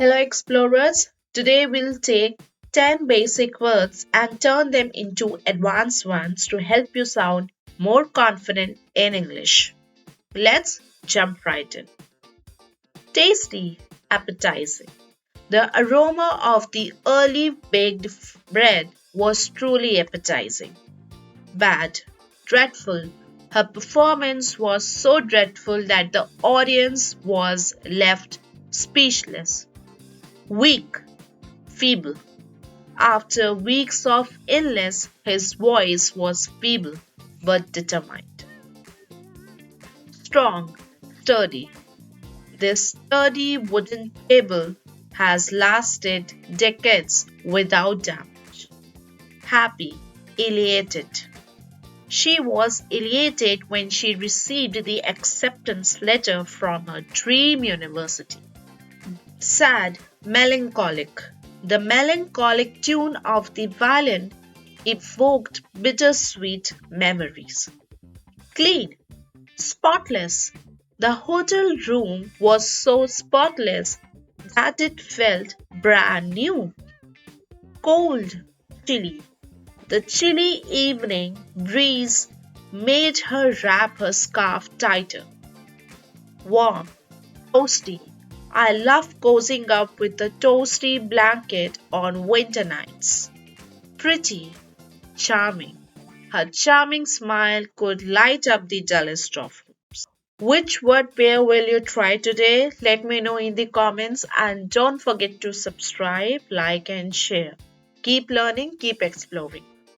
Hello, explorers. Today we'll take 10 basic words and turn them into advanced ones to help you sound more confident in English. Let's jump right in. Tasty, appetizing. The aroma of the early baked bread was truly appetizing. Bad, dreadful. Her performance was so dreadful that the audience was left speechless. Weak, feeble. After weeks of illness, his voice was feeble but determined. Strong, sturdy. This sturdy wooden table has lasted decades without damage. Happy, elated. She was elated when she received the acceptance letter from her dream university. Sad, melancholic. The melancholic tune of the violin evoked bittersweet memories. Clean, spotless. The hotel room was so spotless that it felt brand new. Cold, chilly. The chilly evening breeze made her wrap her scarf tighter. Warm, toasty. I love cozying up with a toasty blanket on winter nights. Pretty, charming. Her charming smile could light up the dullest of rooms. Which word pair will you try today? Let me know in the comments and don't forget to subscribe, like, and share. Keep learning, keep exploring.